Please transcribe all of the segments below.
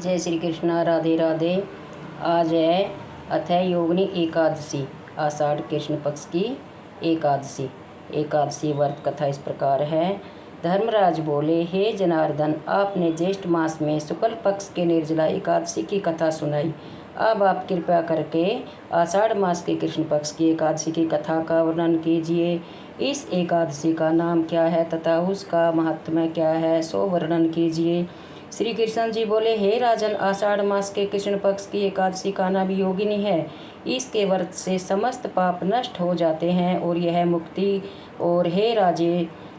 जय श्री कृष्णा, राधे राधे। आज है अथय योगिनी एकादशी, आषाढ़ कृष्ण पक्ष की एकादशी। एकादशी व्रत कथा इस प्रकार है। धर्मराज बोले, हे जनार्दन, आपने ज्येष्ठ मास में शुक्ल पक्ष के निर्जला एकादशी की कथा सुनाई। अब आप कृपया करके आषाढ़ मास के कृष्ण पक्ष की एकादशी की कथा का वर्णन कीजिए। इस एकादशी का नाम क्या है तथा उसका महात्म्य क्या है, सो वर्णन कीजिए। श्री कृष्ण जी बोले, हे राजन, आषाढ़ मास के कृष्ण पक्ष की एकादशी का नाम योगिनी है। इसके व्रत से समस्त पाप नष्ट हो जाते हैं और यह मुक्ति। और हे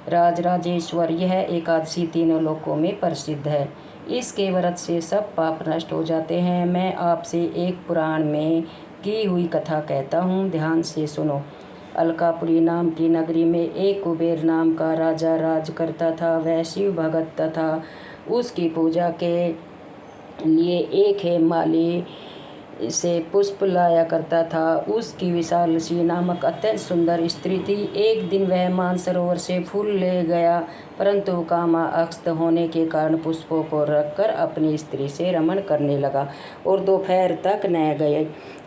राजराजेश्वर, यह एकादशी तीनों लोकों में प्रसिद्ध है। इसके व्रत से सब पाप नष्ट हो जाते हैं। मैं आपसे एक पुराण में की हुई कथा कहता हूँ, ध्यान से सुनो। अलकापुरी नाम की नगरी में एक कुबेर नाम का राजा राज करता था। वह शिव भगत तथा उसकी पूजा के लिए एक हेमाली से पुष्प लाया करता था। उसकी विशालक्षी नामक अत्यंत सुंदर स्त्री थी। एक दिन वह मानसरोवर से फूल ले गया, परंतु कामाअक्त होने के कारण पुष्पों को रखकर अपनी स्त्री से रमण करने लगा और दोपहर तक न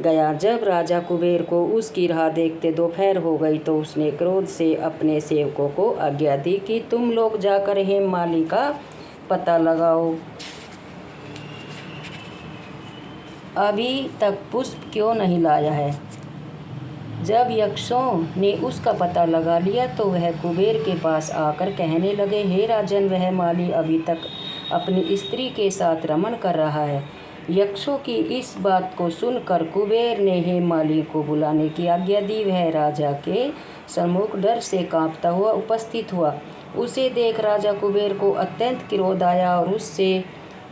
गया। जब राजा कुबेर को उसकी राह देखते दोपहर हो गई तो उसने क्रोध से अपने सेवकों को आज्ञा दी कि तुम लोग जाकर हेममाली का पता लगाओ। अभी तक पुष्प क्यों नहीं लाया है? जब यक्षों ने उसका पता लगा लिया तो वह कुबेर के पास आकर कहने लगे, हे राजन, वह माली अभी तक अपनी स्त्री के साथ रमण कर रहा है। यक्षों की इस बात को सुनकर कुबेर ने हेममाली को बुलाने की आज्ञा दी। वह राजा के सम्मुख डर से कांपता हुआ उपस्थित हुआ। उसे देख राजा कुबेर को अत्यंत क्रोध आया और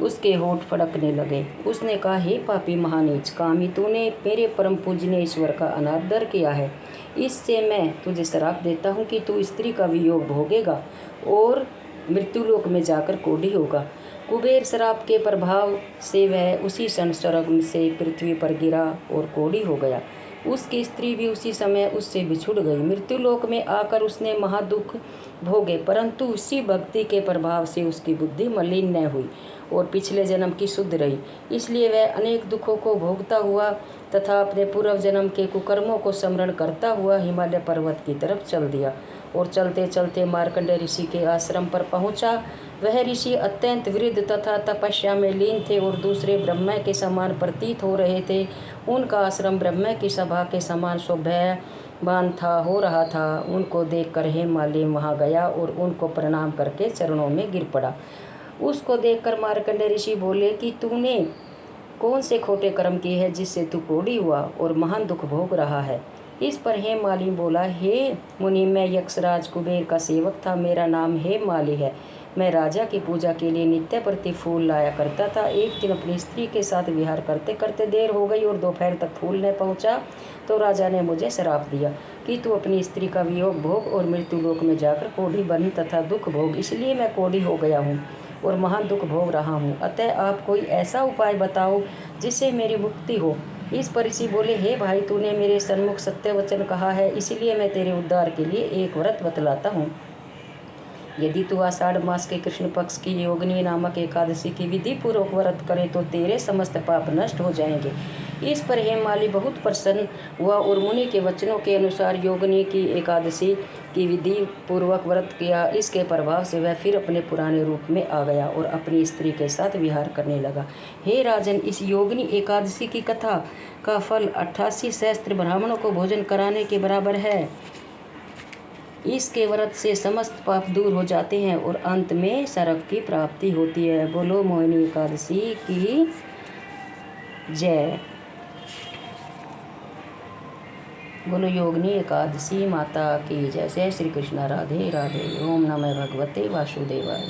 उसके होंठ फड़कने लगे। उसने कहा, हे पापी महानीच कामी, तूने मेरे परम पूजनीय ईश्वर का अनादर किया है। इससे मैं तुझे श्राप देता हूँ कि तू स्त्री का वियोग भोगेगा और मृत्युलोक में जाकर कोढ़ी होगा। कुबेर श्राप के प्रभाव से वह उसी क्षण स्वर्ग से पृथ्वी पर गिरा और कोढ़ी हो गया। उसकी स्त्री भी उसी समय उससे बिछुड़ गई। मृत्युलोक में आकर उसने महादुख भोगे, परंतु उसी भक्ति के प्रभाव से उसकी बुद्धि मलिन न हुई और पिछले जन्म की शुद्ध रही। इसलिए वह अनेक दुखों को भोगता हुआ तथा अपने पूर्व जन्म के कुकर्मों को स्मरण करता हुआ हिमालय पर्वत की तरफ चल दिया और चलते चलते मार्कंडेय ऋषि के आश्रम पर पहुंचा। वह ऋषि अत्यंत वृद्ध तथा तपस्या में लीन थे और दूसरे ब्रह्मा के समान प्रतीत हो रहे थे। उनका आश्रम ब्रह्मा की सभा के समान शोभावान हो रहा था। उनको देखकर हेममाली वहां गया और उनको प्रणाम करके चरणों में गिर पड़ा। उसको देखकर मार्कंडेय ऋषि बोले कि तूने कौन से खोटे कर्म किए हैं जिससे तू कोढ़ी हुआ और महान दुख भोग रहा है। इस पर हेममाली बोला, हे मुनि, मैं यक्षराज कुबेर का सेवक था। मेरा नाम हेममाली है। मैं राजा की पूजा के लिए नित्य प्रति फूल लाया करता था। एक दिन अपनी स्त्री के साथ विहार करते करते देर हो गई और दोपहर तक फूल न पहुंचा तो राजा ने मुझे श्राप दिया कि तू अपनी स्त्री का वियोग भोग और मृत्युलोक में जाकर कोढ़ी बन तथा दुख भोग। इसलिए मैं कोढ़ी हो गया हूँ और महान दुख भोग रहा हूँ। अतः आप कोई ऐसा उपाय बताओ जिससे मेरी मुक्ति हो। इस पर ऋषि बोले, हे भाई, तूने मेरे सन्मुख सत्य वचन कहा है, इसलिए मैं तेरे उद्धार के लिए एक व्रत बतलाता हूँ। यदि तू आषाढ़ मास के कृष्ण पक्ष की योगिनी नामक एकादशी की विधि पूर्वक व्रत करे तो तेरे समस्त पाप नष्ट हो जाएंगे। इस पर हेममाली बहुत प्रसन्न हुआ और मुनि के वचनों के अनुसार योगिनी की एकादशी की विधि पूर्वक व्रत किया। इसके प्रभाव से वह फिर अपने पुराने रूप में आ गया और अपनी स्त्री के साथ विहार करने लगा। हे राजन, इस योगिनी एकादशी की कथा का फल 88 सहस्त्र ब्राह्मणों को भोजन कराने के बराबर है। इसके व्रत से समस्त पाप दूर हो जाते हैं और अंत में स्वर्ग की प्राप्ति होती है। बोलो मोहिनी एकादशी की जय। बोलो योगिनी एकादशी माता की जय। जय श्री कृष्ण, राधे राधे। ओम नमः भगवते वासुदेवाय।